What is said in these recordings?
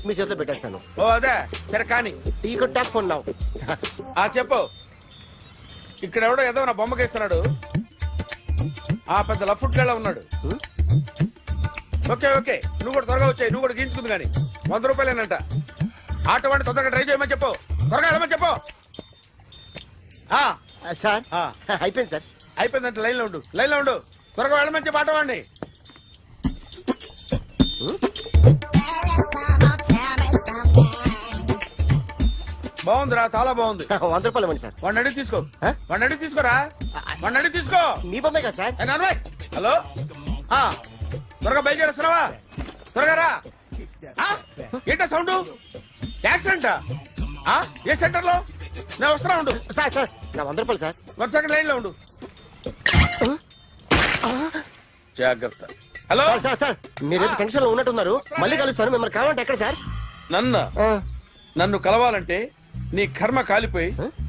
మీ చేతిలో పెట్టేస్తాను. ఓ అదే సరే కానీ ఈ ట్యాప్ ఫోన్ నావు. చెప్పు. ఇక్కడ ఎవడో ఏదో నా బొమ్మకి ఇస్తున్నాడు. ఆ పెద్ద లఫుట్లా ఉన్నాడు. ఓకే ఓకే నువ్వు కూడా త్వరగా వచ్చాయి. నువ్వు కూడా గీంచుకుంది కానీ 100 రూపాయలేనంట. ఆటో వాడిని తొందరగా ట్రై చేయమని చెప్పు. త్వరగా వెళ్ళమని చెప్పు. సార్ అయిపోయింది సార్. అయిపోయిందంటే లైన్లో ఉండు. లైన్లో ఉండు. త్వరగా వెళ్ళమని చెప్పు ఆటో వాడిని. బాగుందిరా చాలా బాగుంది. 100 రూపాయలు ఇవ్వండి సార్. వాడిని అడిగి తీసుకో. వాడిని అడిగి తీసుకోరా. వాడిని అడిగి తీసుకో. మీ బొమ్మే కదా సార్. హలో త్వరగా బయలుదేరేస్తున్నావా? త్వరగా రా. ఏంటా సౌండ్? యాక్సిడెంటా? ఏ సెంటర్ లో? నేను వస్తున్నా ఉండు. సార్ సార్ నా 100 రూపాయలు సార్. 1 సెకండ్ లైన్ లో ఉండు. జాగ్రత్త. హలో సార్ సార్ మీరు టెన్షన్ లో ఉన్నట్టున్నారు. మళ్ళీ కలుస్తాను. మిమ్మల్ని కావాలంటే ఎక్కడ సార్? నన్ను కలవాలంటే నీ కర్మ కాలిపోయి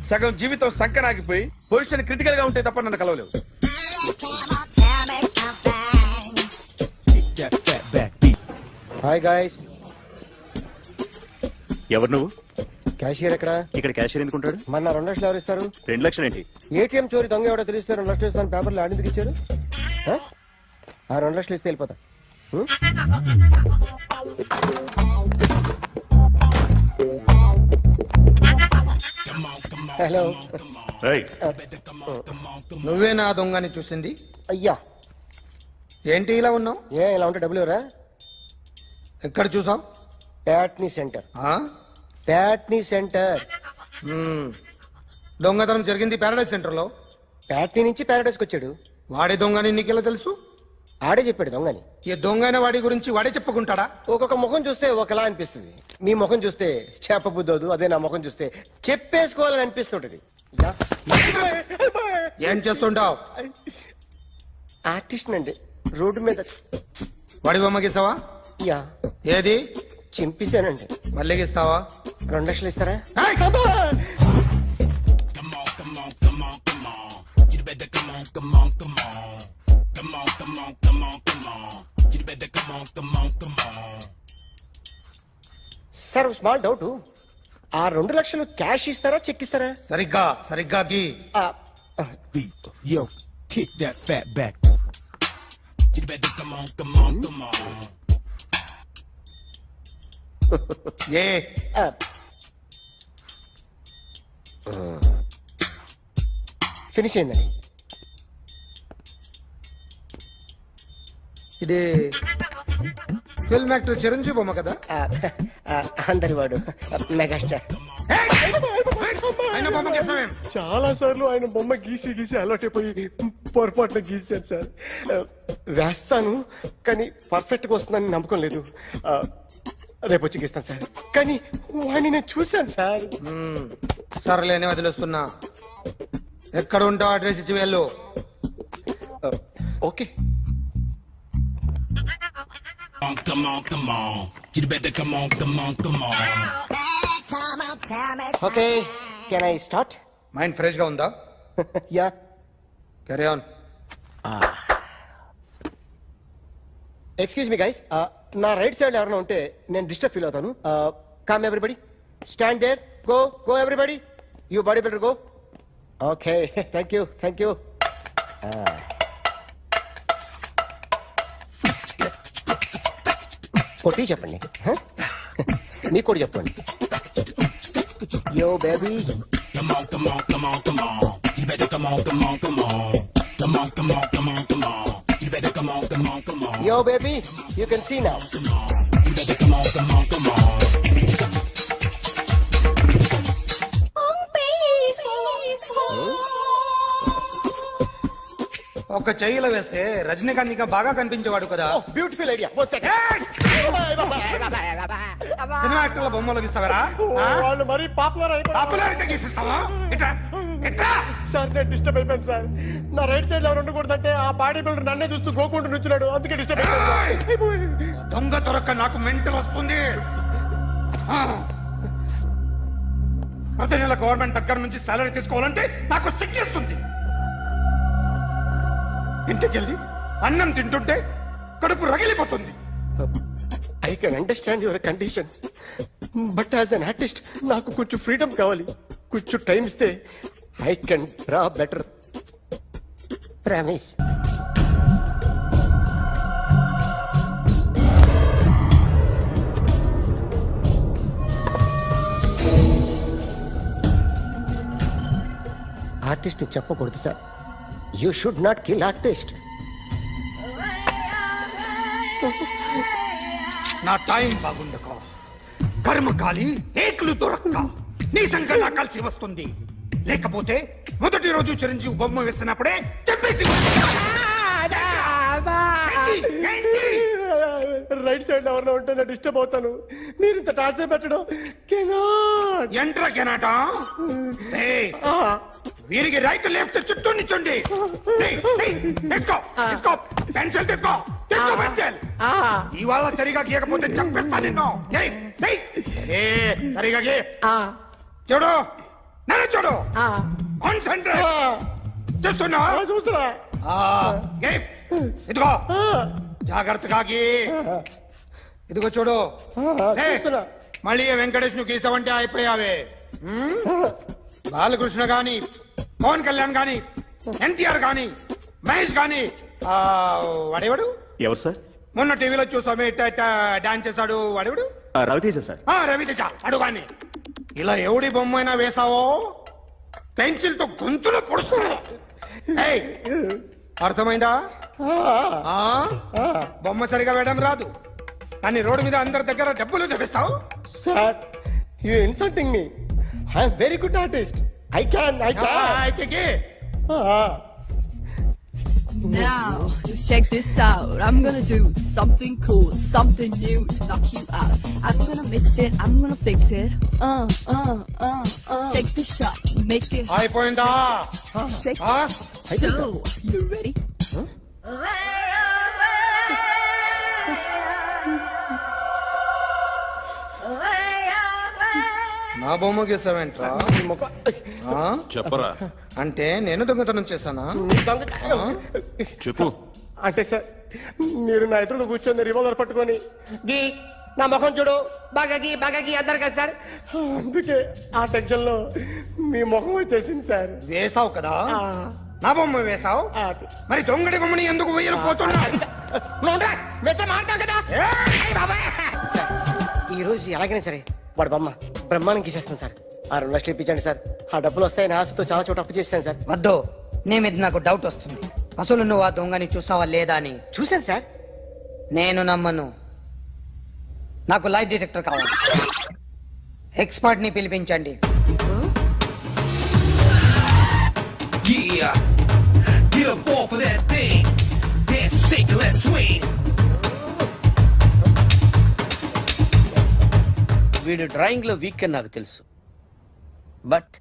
సగం జీవితం సంకనాగిపోయి పొజిషన్ క్రిటికల్ గా ఉంటే తప్ప నన్ను కలవలేవు. Hi guys. ఎవరు నువ్వు? క్యాషియర్ ఎక్కడ? ఇక్కడ క్యాషియర్ ఎందుకుంటాడు? మన 2 లక్షలు ఎవరు ఇస్తారు? 2 లక్షలు ఏంటి? ఏటీఎం చోరీ దొంగ ఎవడో తెలిస్తే 2 లక్షలు ఇస్తాను పేపర్లు ఆడిందుకు ఇచ్చాడు. ఆ 2 లక్షలు ఇస్తే వెళ్ళిపోతా. హలో నువ్వే నా దొంగని చూసింది? అయ్యా ఏంటి ఇలా ఉన్నావు? ఇలా ఉంటే డబ్బులు ఎవరా? ఎక్కడ చూసావు? ప్యాట్నీ సెంటర్. ప్యాట్నీ సెంటర్. దొంగతనం జరిగింది ప్యారడైజ్ సెంటర్ లో. ప్యాట్నీ నుంచి ప్యారడైజ్కి వచ్చాడు. వాడే దొంగని నీకెలా తెలుసు? ఆడే చెప్పాడు దొంగని. ఈ దొంగైన వాడి గురించి వాడే చెప్పుకుంటాడా? ఒక్కొక్క ముఖం చూస్తే ఒకలా అనిపిస్తుంది. మీ ముఖం చూస్తే చెప్పబుద్దోదు. అదే నా ముఖం చూస్తే చెప్పేసుకోవాలని అనిపిస్తుంటది. ఏం చేస్తుంటావు? ఆర్టిస్ట్ అండి. రోడ్డు మీద వాడి బొమ్మ గీసావా? యా. ఏది? చింపేశానండి. మళ్ళీ గీస్తావా? 2 లక్షలు ఇస్తారా? Sir small doubt. ఆ 2 లక్షలు క్యాష్ ఇస్తారా చెక్ ఇస్తారా? సరిగ్గా సరిగ్గా గీ. Yo, kick that fat back. You better come on, come on, come on. A finish అయిందండి. ఇది ఫిల్మ్ యాక్టర్ చిరంజీవి బొమ్మ కదా? అందరి వాడు మెగాస్టార్. ఆయన బొమ్మ గీసావేం? చాలా సార్లు ఆయన బొమ్మ గీసి గీసి అలవాటైపోయి పొరపాటున గీసాను సార్. వేస్తాను కానీ పర్ఫెక్ట్ గా వస్తుందని నమ్మకం లేదు. రేపు వచ్చి గీస్తాను సార్. కానీ వాడిని నేను చూశాను సార్. సర్లేని వదిలేస్తున్నా. ఎక్కడ ఉంటావు అడ్రస్ ఇచ్చి వెళ్ళు. Okay. Come on, come on. You better come on, come on, come on. Okay can I start? Mind fresh గా ఉందా? Yeah. Carry on. Excuse me guys. నా రైట్ సైడ్ ఎవరైనా ఉంటే నేను డిస్టర్బ్ ఫీల్ అవుతాను. Come everybody, stand there, go go everybody, you body builder go. Okay thank you thank you. కొట్టి చెప్పండి. మీకు కూడా చెప్పండి. Yo baby. Come on, come on, come on, come on. You better come on, come on, come on. Come on, come on, come on, come on. You better come on, come on, come on. Yo baby, you can see now. You better come on, come on, come on. ఒక చెయ్యిలో వేస్తే రజనీకాంత్ ఇంకా బాగా కనిపించేవాడు కదా. Beautiful idea. One second. Cinema యాక్టర్ల బొమ్మలు గీస్తావరా? వాళ్ళు మరి పాపులారిటీ గీసిస్తావా? ఇట్రా ఇట్రా. సార్ నేను డిస్టర్బ్ అయిపోయాను సార్. నా రైట్ సైడ్ ఎవరు ఉండకూడదంటే ఆ బాడీ బిల్డర్ నన్నే చూస్తూ గోకుంటూ నుంచున్నాడు. అందుకే డిస్టర్బ్ అయిపోయాను. దొంగ దొరక్క నాకు మెంటల్ వస్తుంది. ప్రతి నెల గవర్నమెంట్ దగ్గర నుంచి సాలరీ తీసుకోవాలంటే నాకు సిగ్గేస్తుంది. ఇంటికెళ్ళి అన్నం తింటుంటే కడుపు రగిలిపోతుంది. I can understand your conditions, but as an artist నాకు కొంచెం ఫ్రీడమ్ కావాలి. కొంచెం టైం ఇస్తే I can draw better. Promise. Artist చెప్పకూడదు sir. You should not kill artist. నా టైం బాగుండక కర్మకాలి ఏకులు దొరక్క నీ సంఘం నాకు కలిసి వస్తుంది. లేకపోతే మొదటి రోజు చిరంజీవి బొమ్మ వేసినప్పుడే చెప్పేసి రైట్ సైడ్ ఎవరిలో ఉంటే నేను డిస్టర్బ్ అవుతాను. మీరు ఇంత టార్చర్ పెట్టడం కెనాట్. ఎంట్రా కెనాట వీరికి రైట్ లెఫ్ట్ చుట్టూ నిచ్చండి. తీసుకో పెన్సిల్, తీసుకో పెన్సిల్. ఇవాళ సరిగా గీయకపోతే చంపేస్తా నిన్ను. సరిగా గీ. చూడు నన్ను చూడు. కాన్సంట్రేట్ చేస్తున్నా. చూస్తున్నా. ఇదిగో జాగ్రత్తగా గీ. ఇదిగో చూడు. చూస్తున్నా. మళ్ళీ వెంకటేష్ ను గీసావంటే అయిపోయావే. బాలకృష్ణ గాని, పవన్ కళ్యాణ్ గాని, ఎన్టీఆర్ గాని, మహేష్ గాని, వాడేవాడు ఎవరు సార్? మొన్న టీవీలో చూసామే డాన్స్ చేశాడు వాడేవాడు? రవితేజ సార్. రవితేజ అడుగాని. ఇలా ఎవడి బొమ్మైనా వేసావో పెన్సిల్ తో గొంతులో పొడుస్తావు. అర్థమైందా? బొమ్మ సరిగా వేయడం రాదు కానీ రోడ్డు మీద అందరి దగ్గర డబ్బులు తెప్పిస్తావు. Sir you insulting me. I'm very good artist. I can. అయితే Now, let's check this out. I'm gonna do something cool, something new to knock you out. I'm gonna mix it, I'm gonna fix it. Take the shot, make it అయిపోయిందా? shake. So, you ready? నా బొమ్మ గీసావేంట్రా? చెప్పరా. అంటే నేను దొంగతనం చేశానా? చెప్పు. అంటే సార్ మీరు నా ఎదురు కూర్చొని రివాల్వర్ పట్టుకొని గీ నా ముఖం చూడు బాగా గీ అన్నారు కదా సార్. అందుకే ఆ టెన్షన్ లో మీ ముఖం వచ్చేసింది సార్. వేసావు కదా, నా బొమ్మ వేసావు. మరి దొంగడి బొమ్మని ఎందుకు వేయలు పోతున్నా? సార్ ఈ రోజు ఎలాగైనా సరే వాడు బొమ్మ బ్రహ్మాండం గీసేస్తాను సార్. ఆ 2 లక్షలు ఇప్పించండి సార్. ఆ డబ్బులు వస్తాయని ఆశతో చాలా చోట అప్పు చేస్తాను సార్. వద్దు, నీ మీద నాకు డౌట్ వస్తుంది. అసలు నువ్వు ఆ దొంగని చూసావా లేదా అని. చూశాను సార్. నేను నమ్మను. నాకు లైట్ డిటెక్టర్ కావాలి. ఎక్స్పర్ట్ ని పిలిపించండి. Yeah, get up off of that thing. Dance and shake and let's swing. వీడు డ్రాయింగ్ లో వీక్ అని నాకు తెలుసు. బట్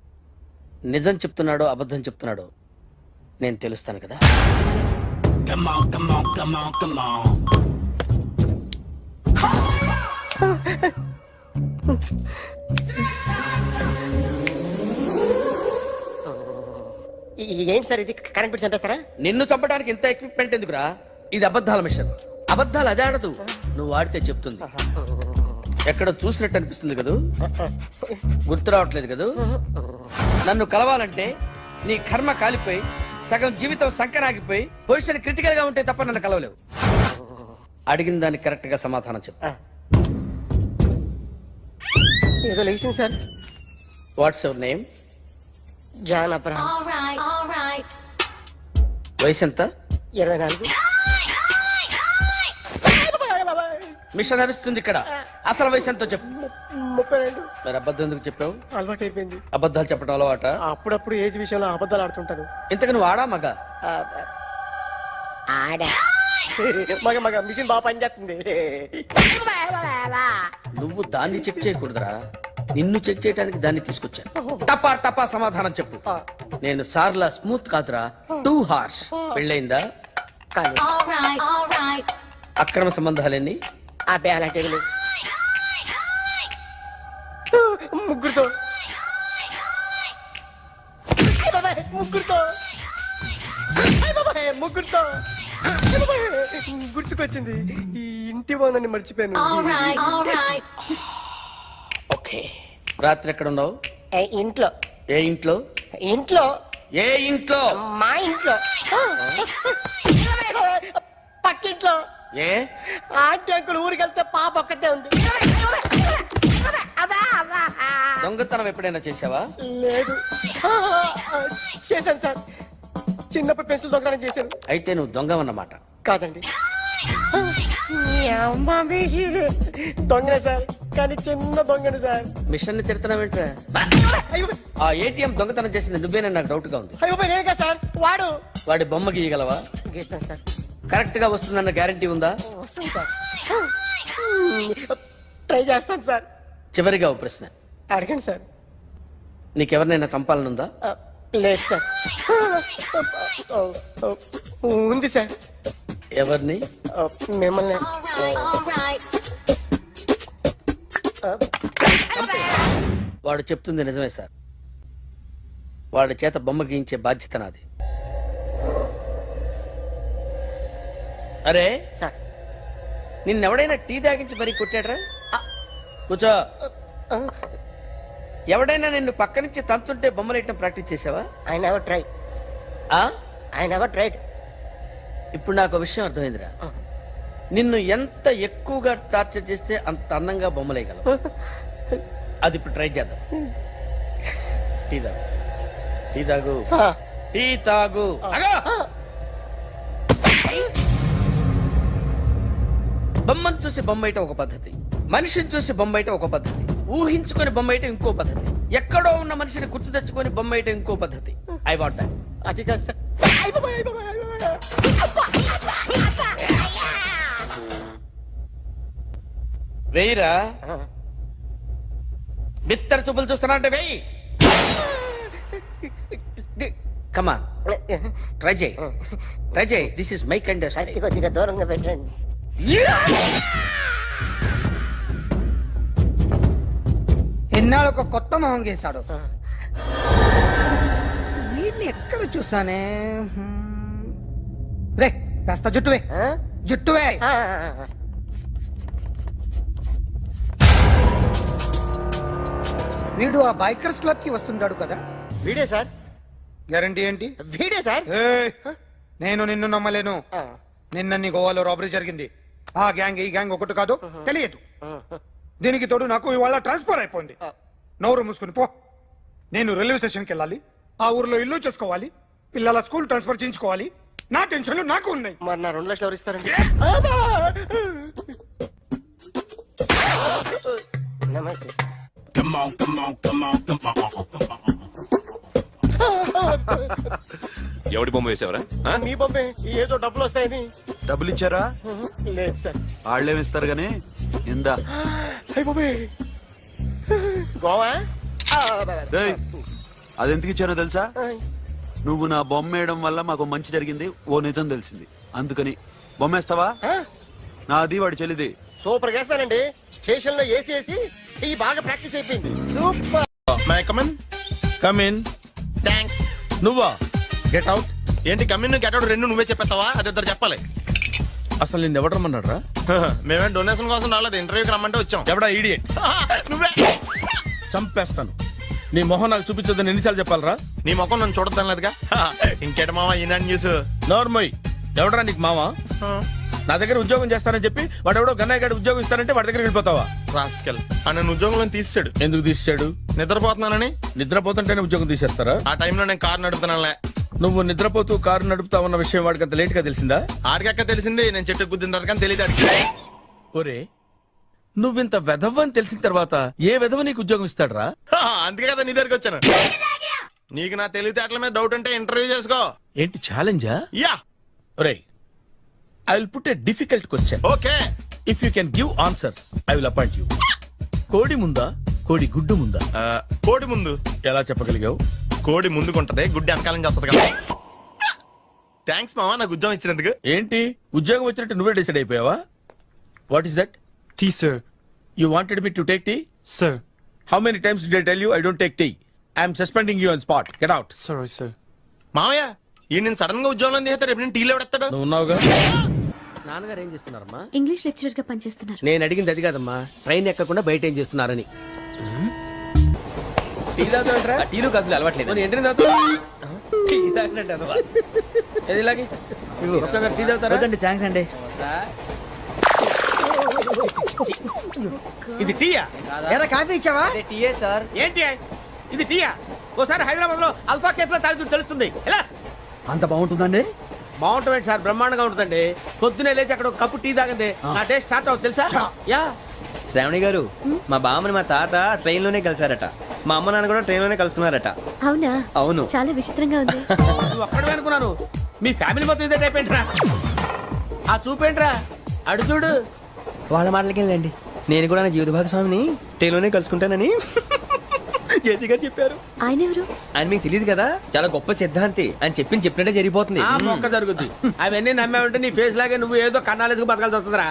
నిజం చెప్తున్నాడో అబద్ధం చెప్తున్నాడో నేను తెలుస్తాను కదా. Come on, come on, come on, come on. ఏంటి సార్ ఇది? కరెంట్ బిల్ చంపేస్తారా? నిన్ను చంపడానికి ఇంత ఎక్విప్మెంట్ ఎందుకురా? ఇది అబద్ధాల మిషన్. అబద్ధాలు అదే ఆడదు, నువ్వు ఆడితే చెప్తుంది. ఎక్కడ చూసినట్టు అనిపిస్తుంది కదూ, గుర్తు రావట్లేదు కదూ. నన్ను కలవాలంటే నీ కర్మ కాలిపోయి సగం జీవితం సంకరాగిపోయి పొజిషన్ క్రిటికల్ గా ఉంటే తప్ప నన్ను కలవలేవు. అడిగిన దానికి కరెక్ట్ గా సమాధానం చెప్పు. ఏదో లేచింది sir. What's your name? John Abraham. వయసు ఎంత? 24. మిషన్ నడుస్తుంది ఇక్కడ. అసలు వయసు ఎంతో చెప్పు. 32. మరి అబద్ధం ఎందుకు చెప్పావు? అలవాటు అయిపోయింది. అబద్ధాలు చెప్పడం అలవాట? అప్పుడప్పుడు ఏజ్ విషయంలో అబద్ధాలు ఆడుతుంటాను. ఇంతకు నువ్వు ఆడా మగ? ఆడా. మగ మిషన్ బాగా పనిచేస్తుంది. నువ్వు దాన్ని చెక్ చేయకూడదురా, నిన్ను చెక్ చేయడానికి దాన్ని తీసుకొచ్చాను. టపా టపా సమాధానం చెప్పు. నేను సార్లా స్మూత్ కాదురా, టూ హార్ష్. పెళ్ళయిందా? అక్రమ సంబంధాలన్నీ? అబ్బే అలాంటి ముగ్గురుతో ముగ్గురుతో గుర్తుకొచ్చింది. ఈ ఇంటి బాగుందని మర్చిపోయాను. ఓకే, రాత్రి ఎక్కడ ఉన్నావు? ఇంట్లో. ఏ ఇంట్లో? ఇంట్లో. ఏ ఇంట్లో? మా ఇంట్లో. పక్కింట్లో. ఏ ఆంటీ అంకుల్ ఊరికి వెళ్తే పాప ఒక్కతే ఉంది. దొంగతనం ఎప్పుడైనా చేసావా? లేదు. చేశాను సార్, చిన్నప్పుడు పెన్సిల్ దొంగతనం చేశాను. అయితే నువ్వు దొంగవన్నమాట. కాదండి, దొంగనే సార్, కానీ చిన్న దొంగనే సార్. మిషన్ ని తిడుతున్నావేంట్రా? అయ్యో ఆ ఏటీఎం దొంగతనం చేసింది నువ్వేనని నాకు డౌట్ గా ఉంది. అయ్యో నేనే కదా సార్, వాడు. వాడి బొమ్మ గీయగలవా? గీస్తాను సార్. కరెక్ట్ గా వస్తుందన్న గ్యారంటీ ఉందా? వస్తాను సార్, ట్రై చేస్తాను సార్. చివరిగా ఓ ప్రశ్న అడగండి సార్. నీకెవరినైనా చంపాలనుందా? లేదు సార్. ఉంది సార్. ఎవరిని? మిమ్మల్ని. వాడు చెప్తుంది నిజమే సార్. వాడి చేత బొమ్మ గీయించే బాధ్యత నాది. అరే సార్, నిన్నెవడైనా టీ తాగించి మరీ కొట్టాడ్రా? కూర్చో. ఎవడైనా నిన్ను పక్క నుంచి తంతుంటే బొమ్మలేయటం ప్రాక్టీస్ చేసావా? I never try. I never tried. ఇప్పుడు నాకు ఒక విషయం అర్థమైందిరా. నిన్ను ఎంత ఎక్కువగా టార్చర్ చేస్తే అంత అందంగా బొమ్మలేయగలవు. అది ఇప్పుడు ట్రై చేద్దాం. టీ తాగు, టీ తాగు, టీ తాగు. బొమ్మను చూసి బొమ్మేయటం ఒక పద్ధతి, మనిషిని చూసి బొమ్మేయటం ఒక పద్ధతి, ఊహించుకొని బొమ్మేయటం ఇంకో పద్ధతి, ఎక్కడో ఉన్న మనిషిని గుర్తు తెచ్చుకొని బొమ్మేయటం ఇంకో పద్ధతి. I want that. అది కాదు సార్. వెయ్యిరా. బిత్తర చూపులు చూస్తున్నా అంటే వెయ్యి. కమాన్, ట్రై చేయి, ట్రై చేయి. This is my kind. కొద్దిగా దూరంగా పెట్టండి. ఎన్నాళ్ళు ఒక కొత్త మొహం గీశాడు. వీడిని ఎక్కడ చూసానే? రే కాస్త జుట్టువే, జుట్టువే. వీడు ఆ బైకర్స్ క్లబ్ కి వస్తుంటాడు కదా? వీడే సార్. గ్యారంటీ ఏంటి? వీడే సార్. ఏయ్, నేను నిన్ను నమ్మలేను. నిన్న నీ గోవాలో రాబరీ జరిగింది. ఆ గ్యాంగ్ ఈ గ్యాంగ్ ఒకటి కాదు, తెలియదు. దీనికి తోడు నాకు ఇవాళ ట్రాన్స్ఫర్ అయిపోయింది. నోరు మూసుకుని పో. నేను రైల్వే స్టేషన్కి వెళ్ళాలి, ఆ ఊర్లో ఇల్లు చేసుకోవాలి, పిల్లల స్కూల్ ట్రాన్స్ఫర్ చేయించుకోవాలి. నా టెన్షన్లు నాకు ఉన్నాయి. మరి నా 2 లక్షలు ఎవరు ఇస్తారండి? నమస్తే sir. Come on, come on, come on, come on, come on. ఎవడి బొమ్మ వేసావరా? మీ బొమ్మే, ఏదో డబ్బులు వస్తాయని. డబ్బులు ఇచ్చారా? లేదు సార్. వాళ్ళేమి ఇస్తారు గానీ ఇందా. అయ్య బాబే, గోవా. రేయ్, అది ఎందుకు ఇచ్చానో తెలుసా? నువ్వు నా బొమ్మ వేయడం వల్ల మాకు మంచి జరిగింది ఓ నిజం తెలిసింది, అందుకని. బొమ్మేస్తావా? నాది వాడి చెల్లిది. సూపర్ చేస్తానండి. స్టేషన్ లో ఏసీ చెయ్యి బాగా ప్రాక్టీస్ అయిపోయింది. Super. My come on. Come in. Thanks. నువ్వా? Get out. ఏంటి కమిన్ గెట్ అవుట్ రెండు నువ్వే చెప్పేస్తావా? అది ఇద్దరు చెప్పాలి. అసలు నిన్ను ఎవడు రమ్మన్నాడు రా? మేమే డొనేషన్ కోసం రాలేదు, ఇంటర్వ్యూకి రమ్మంటే వచ్చాం. ఎవడా ఈడియట్? నువ్వే. చంపేస్తాను. నీ మొహం నాకు చూపించొద్దని ఎన్నిసార్లు చెప్పాలరా? నీ ముఖం నన్ను చూడద్దాం లేదుగా. ఇంకేట మామ ఈనాడు న్యూస్. నోర్మోయ్, ఎవడరా నీకు మావా? నా దగ్గర ఉద్యోగం చేస్తానని చెప్పి వాడెవడో గన్నయ్య గారి ఉద్యోగం ఇస్తానంటే వాడి దగ్గర వెళ్ళిపోతావా? రాస్కెల్. నన్ను ఉద్యోగంలో తీసాడు. ఎందుకు తీసాడు? నిద్రపోతున్నానని. నిద్రపోతుంటేనే ఉద్యోగం తీసేస్తారా? ఆ టైంలో నేను కారు నడుపుతున్నానులే. నువ్వు నిద్రపోతూ కారు నడుపుతావన్న విషయం వాడికి అంత లేట్ గా తెలిసిందా? ఆడికక్క తెలిసింది, నేను చెట్టు గుద్దిన తర్వాత కానీ తెలియదు ఆడికి. ఒరే, నువ్వింత వెధవ్ అని తెలిసిన తర్వాత ఏ వెధవ నీకు ఉద్యోగం ఇస్తాడరా? అందుకే కదా నీ దగ్గరికి వచ్చాను. నీకు నా తెలివితేటల మీద డౌట్ అంటే ఇంటర్వ్యూ చేసుకో. ఏంటి ఛాలెంజా? యా. ఒరే, I will put a difficult question. Okay. If you can give answer I will appoint you. కోడి ముందా, కోడి గుడ్డు ముందా? కోడి ముందు. ఎలా చెప్పగలిగావు? కోడి ముందుకుంటది, గుడ్డి వెనకాలం చేస్తుంది కదా. థ్యాంక్స్ మామా నాకు ఉద్యోగం ఇచ్చినందుకు. ఏంటి ఉద్యోగం వచ్చినట్టు నువ్వే డిసైడ్ అయిపోయావా? What is that? Tea, sir. You wanted me to take tea? Sir. How many times did I tell you I don't take tea? I am suspending you on spot. Get out. Sorry, sir. మామయ్య ఈ నేను sudden గా ఉద్యోగంలో తీస్తే రేపు నేను టీలో పెడతాడు. నువ్వు ఉన్నావుగా. నాన్నగారు ఏం చేస్తున్నారమ్మా? ఇంగ్లీష్ లెక్చరర్ గా పనిచేస్తున్నారు. నేను అడిగింది అది కాదమ్మా, ట్రైన్ ఎక్కకుండా బయట ఏం చేస్తున్నారని. టీ తాగుతాంట్రా? టీలు కాఫీలు అలవాట్లేదు. ఎంట్రీ తాగుతావు? ఏది ఇలాగే ఒక్కగారు టీ తాగుతారా? థ్యాంక్స్ అండి. ఇది టీయా? కాఫీ ఇచ్చావా? టీయే సార్. ఏంటి ఇది టీయా? ఓసారి హైదరాబాద్ లో అల్ఫా కేఫ్ లో తాగుతూ తెలుస్తుంది. ఎలా అంత బాగుంటుందండి? బాగుంటుంది సార్, బ్రహ్మాండంగా ఉంటుందండి. పొద్దునే లేచి అక్కడ ఒక కప్పు టీ తాగింది నా డే స్టార్ట్ అవుతుంది తెలుసా? యా. శ్రావణి గారు, మా బామ్మని మా తాత ట్రైన్ లోనే కలిసారట. మా అమ్మ నాన్న కూడా ట్రైన్ లోనే కలుస్తున్నారట. అవునా? అవును. చాలా విచిత్రంగా ఉంది. నువ్వు ఒక్కడే అనుకున్నాను, మీ ఫ్యామిలీ మొత్తం ఇదే టైప్ ఏంట్రా? ఆ చూపేంట్రా, అడు చూడు. వాళ్ళ మాటలకి వెళ్ళండి. నేను కూడా నా జీవిత భాగస్వామిని ట్రైన్ లోనే కలుసుకుంటానని జేసీ గారు చెప్పారు. ఆయన ఎవరు? ఆయన మీకు తెలియదు కదా, చాలా గొప్ప సిద్ధాంతి అని చెప్పినట్టే జరిగిపోతుంది. ఆ మొక్క జరుగుద్ది. అవన్నీ నమ్మావంటే నీ ఫేస్ లాగే నువ్వు ఏదో కన్నాలేసుకు బతకాల్సి వస్తుందిరా.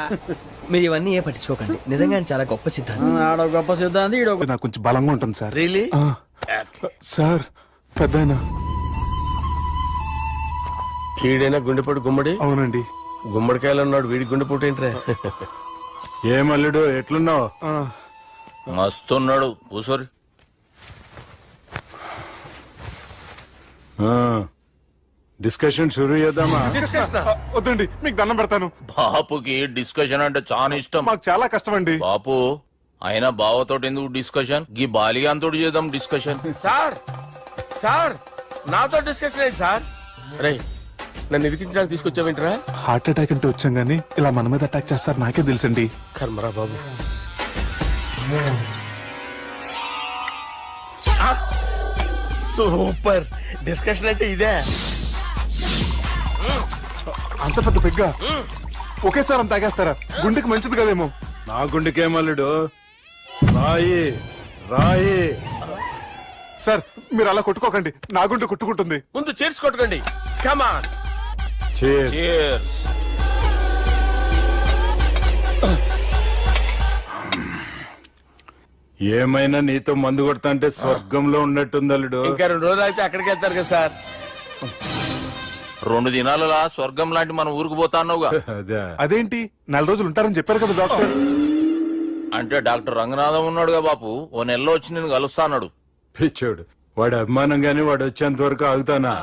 మీరు ఇవన్నీ ఏ పట్టించుకోకండి. నిజంగా ఆయన చాలా గొప్ప సిద్ధాంతి. గొప్ప సిద్ధాంతి. నాకు కొంచెం బలంగా ఉంటుంది సార్. రియలీ? సార్ పెద్దయినా. ఈడైనా గుండెపోటు గుమ్మడి? అవునండి. గుమ్మడికాయలు ఉన్నాడు, వీడి గుండెపోటు ఏంట్రా? ఏమల్లుడు ఎట్లున్నావు? మస్తున్నాడు కూసోరి. డిస్కషన్ షురూ చేద్దామా? వద్దండి, మీకు దండం పెడతాను. బాపుకి డిస్కషన్ అంటే చాలా ఇష్టం. మాకు చాలా కష్టం అండి. బాపు అయినా బావతోటి ఎందుకు డిస్కషన్? గీ బాలిగాంతోటి చేద్దాం డిస్కషన్. సార్ సార్ నాతో డిస్కషన్ ఏంటి సార్? రే నన్ను ఇరికించడానికి తీసుకొచ్చావేంట్రా? హార్ట్ అటాక్ అంటే వచ్చాం గానీ ఇలా మన మీద అటాక్ చేస్తారు నాకే తెలుసండి. కర్మరా బాబు. సూపర్ డిస్కషన్ అంటే ఇదే. అంత పెద్ద పెగ్గ ఒకేసారి అంత తాగేస్తారా? గుండెకి మంచిది కదేమో. నా గుండెకేమల్లుడు రాయి రాయి. సార్ మీరు అలా కొట్టుకోకండి, నా గుండె కొట్టుకుంటుంది. ముందు చేర్చి కొట్టుకోండి. కమాన్. ఏమైనా నీతో మందు కొడతా అంటే స్వర్గంలో ఉన్నట్టుంది అల్లుడు. ఇంకా 2 రోజులు అయితే అక్కడికి వెళ్తారు కదా సార్. 2 దినాలలా స్వర్గం లాంటి మనం ఊరుకు పోతాన్నావుగా. అదేంటి 4 రోజులు ఉంటారని చెప్పారు కదా డాక్టర్. అంటే డాక్టర్ రంగనాథం ఉన్నాడుగా బాపు, ఓ నెలలో వచ్చి నేను కలుస్తాన్నాడు. పిచ్చోడు, వాడు అభిమానంగానే వాడు వచ్చేంత వరకు ఆగుతానా?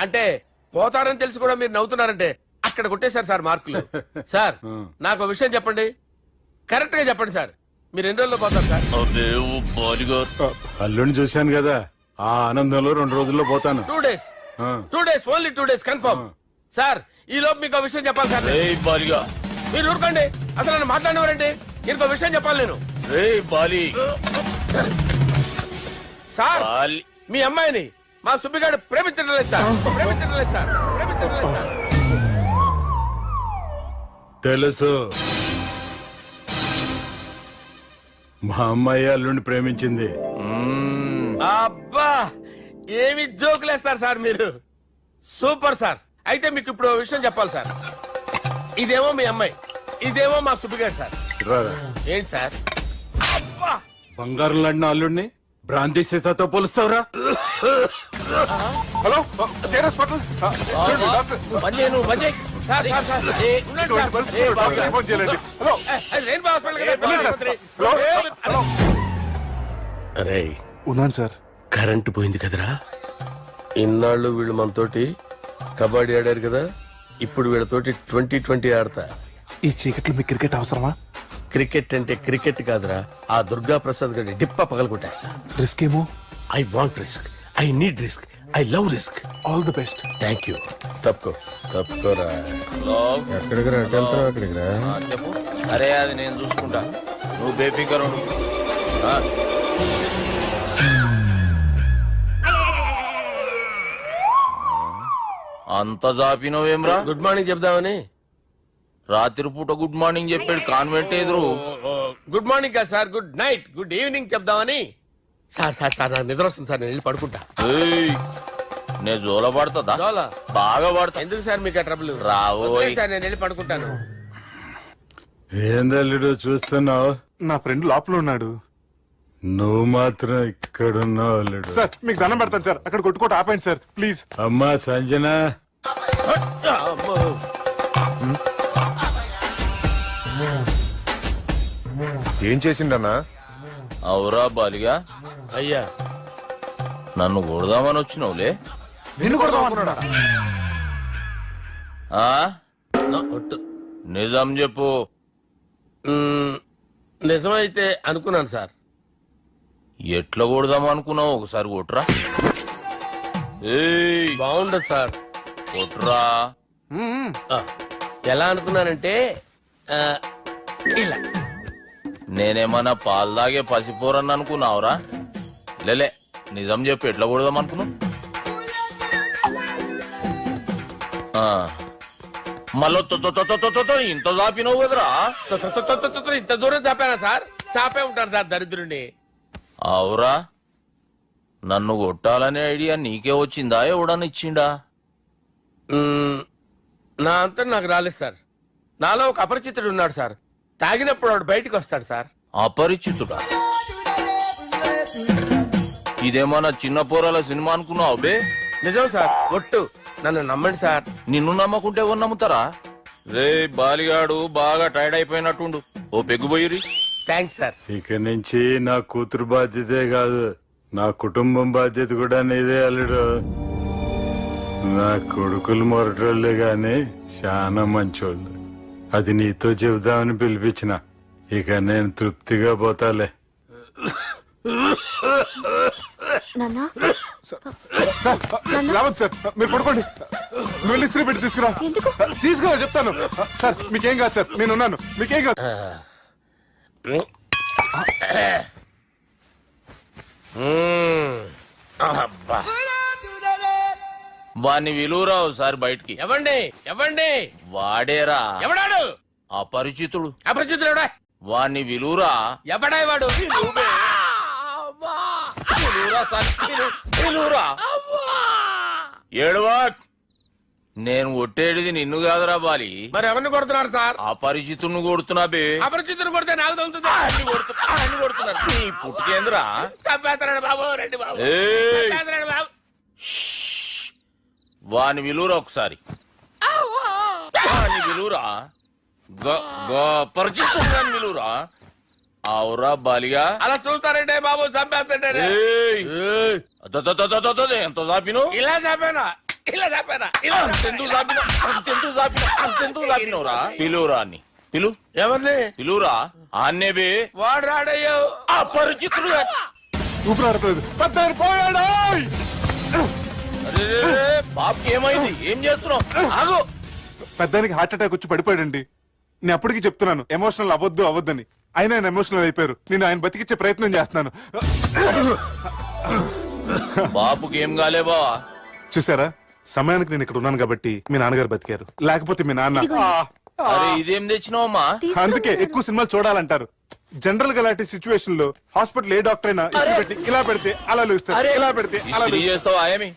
అంటే పోతారని తెలిసి కూడా మీరు నవ్వుతున్నారంటే అక్కడ కొట్టేశారు సార్ మార్కులు. సార్ నాకు ఒక విషయం చెప్పండి, కరెక్ట్ గా చెప్పండి సార్. మీరు ఎన్ని రోజుల్లో పోతారు సార్? అల్లుడిని చూశాను కదా, ఆ ఆనందంలో 2 రోజుల్లో పోతాను. 2 days. 2 days, only 2 days confirm. Sir ఈ లోపు మీకు ఒక విషయం చెప్పాలి సార్. మీరు ఊరుకోండి, అసలు నన్ను మాట్లాడినవారండి. ఇంకో విషయం చెప్పాలి నేను. సార్ మీ అమ్మాయిని మా సుబ్బిగాడు ప్రేమించడం లేదు సార్. ప్రేమించడం లేదు సార్. ప్రేమించడం లేదు సార్. తెలుసు, మా అమ్మాయి అల్లుడిని ప్రేమించింది. అబ్బా ఏమి జోకులేస్తారు సార్ మీరు. Super sir. అయితే మీకు ఇప్పుడు ఓ విషయం చెప్పాలి సార్. ఇదేమో మీ అమ్మాయి, ఇదేమో మా సుబ్బిగాడు సార్. ఏంటి సార్? అబ్బా బంగారం లాంటి అల్లుడిని భ్రాంతి సీతాతో పోలుస్తావురా? Hello hospital. Sir sir sir ఉండండి సార్. రెయిన్బో హాస్పిటల్ కదా. అరే ఉన్నాను సార్. కరెంటు పోయింది కదరా. ఇన్నాళ్ళు వీళ్ళు మనతోటి కబడ్డీ ఆడారు కదా, ఇప్పుడు వీళ్ళతోటి 2020 ఆడతా. ఈ చీకట్లో మీకు క్రికెట్ అవసరమా? క్రికెట్ అంటే క్రికెట్ కాదురా, ఆ దుర్గా ప్రసాద్ గారి డిప్ప పగల కొట్టేస్తా. రిస్క్ ఏమో. I want risk, I need risk, I love risk. All the best. Thank you. తప్పుకోరా. ఎక్కడికి రా? అక్కడికి రా. చెప్పు. అరే అది నేను చూసుకుంటా, నువ్వు బేఫికర్ ఉండు. అంత జాపినవేమ్రా? గుడ్ మార్నింగ్ చెప్దామని. రాత్రి పూట గుడ్ మార్నింగ్ చెప్పాడు కాన్వెంట్ ఎదురు. గుడ్ మార్నింగ్ కాదు sir, good night, good evening చెప్దామని. సార్ సార్ సార్ నాకు నిద్ర వస్తుంది సార్, నేను వెళ్ళి పడుకుంటా. నేను జోల పడుతుందా? జోలా? బాగా పడతా. ఎందుకు సార్ మీకు ఆ ట్రబుల్? రావోయ్ సార్ నేను వెళ్ళి పడుకుంటాను. ఏందల్లుడు చూస్తున్నావు? నా ఫ్రెండ్ లోపల ఉన్నాడు, నువ్వు మాత్రం ఇక్కడున్నావు అల్లుడు. సార్ మీకు దండం పెడతాను సార్, అక్కడ కొట్టుకోట ఆపండి సార్ ప్లీజ్. అమ్మా సంజన. ఏం చేసిండన్నా? అవురా బాలిగా అయ్యా నన్ను కొడదామని వచ్చినావులే. నిన్ను కొడదామన్నాడా? ఆ? నిజం చెప్పు. నిజమైతే అనుకున్నాను సార్. ఎట్లా కొడదాం అనుకున్నావు? ఒకసారి కొట్రా. బాగుండదు సార్. కొట్రా. ఎలా అనుకున్నానంటే ఇలా. నేనేమన్నా పాలు తాగే పసిపోరని అనుకున్నావురా? లేలే, నిజం చెప్పు, ఎట్లా కొడదాం అనుకున్నావు? మళ్ళీ ఇంత చాపినావు కదరా? ఇంత దూరం చాపానా సార్? చాపే ఉంటాను సార్ దరిద్రుడిని. అవురా, నన్ను కొట్టాలనే ఐడియా నీకే వచ్చిందా? ఎవడన్నా ఇచ్చిండా? నా అంతా నాకు రాలేదు సార్. నాలో ఒక అపరిచితుడు ఉన్నాడు సార్. తాగినప్పుడు వాడు బయటకు వస్తాడు సార్. అపరిచితుడా? ఇదేమన్నా చిన్న పోరాల సినిమా అనుకున్నావు బే? నిజం సార్, ఒట్టు. నన్ను నమ్మండి సార్. నిన్ను నమ్మకుంటే ఎవరు నమ్ముతారా? రే బాలిగాడు బాగా టైర్డ్ అయిపోయినట్టుండు. ఓ పెగ్గుబోయిరి. Thanks sir. ఇక నుంచి నా కూతురు బాధ్యతే కాదు, నా కుటుంబం బాధ్యత కూడా నీదే అల్లుడు. నా కొడుకులు మొరటోళ్ళే గాని చాలా మంచోళ్ళు. అది నీతో చెబుదామని పిలిపించిన. ఇక నేను తృప్తిగా పోతాలే. నాన్నా రావద్దు సార్, మీరు పడుకోండి. నువ్వు ఇస్త్రీ పెట్టి తీసుకురా. ఎందుకు? తీసుకురా చెప్తాను. సార్ మీకేం కాదు సార్, నేనున్నాను. మీకేం కాదు. వాణ్ణి విలువరావు సార్ బయటికి. ఎవండి ఎవండి? వాడేరా. ఎవడాడు? అపరిచితుడు. అపరిచితుడు ఎవడా? వాణ్ణి విలువరా. ఎవడా వాడు? ఏడువా. నేను కొట్టేడిది నిన్ను కాదురా బాలి. మరి ఎవరిని కొడుతున్నాడు సార్? అపరిచితుడిని కొడుతున్నా బే. అపరిచితుడు కొడితే నాకు తగులుతుంది. అన్ని కొడుతున్నాడు. నీ పుట్టుకేంద్రా? చంపేస్తున్నాడు బాబు. రండి బాబు. బాబు. వాని విలువరా ఒకసారి. వాని విలువరా. పరిచితుడు విలువరా. అవురా బాలిగా. అలా చూస్తారంటే బాబు చంపేస్తాడే. ఎంత చాపిను? ఇలా చాపానా? ఇలా చాపానా? అంతెందుకు చాపిన? అంతెందుకు చాపిన? అంతెందుకు చాపినవురా? పిలువురా అన్ని. పిలు. ఎవరిని పిలువురా? అన్నే బే. వాడు రాడయ్యో. అపరిచితుడు. ఊపిరాడట్లేదు. పెద్దాయన పోయాడు. బాబుకి ఏమైంది? ఏం చేస్తున్నావు? ఆగు. పెద్దానికి హార్ట్ అటాక్ వచ్చి పడిపోయాడండి. నేను అప్పటికి చెప్తున్నాను ఎమోషనల్ అవ్వద్దని. ఆయన ఎమోషనల్ అయిపోయారు. నేను ఆయన బతికిచ్చే ప్రయత్నం చేస్తున్నాను. బాబుకి ఏం కాలే బావా? చూసారా, సమయానికి నేను ఇక్కడ ఉన్నాను కాబట్టి మీ నాన్నగారు బతికారు. లేకపోతే మీ నాన్న. అరే ఇదేం తెచ్చినావమ్మా? అందుకే ఎక్కువ సినిమాలు చూడాలంటారు. జనరల్ గా అలాంటి సిచ్యువేషన్ లో హాస్పిటల్ ఏ డాక్టర్ అయినా ఇస్త్రీ పెట్టి ఇలా పెడితే అలా లూస్తారు, ఇలా పెడితే అలా చేస్తావా ఏమి?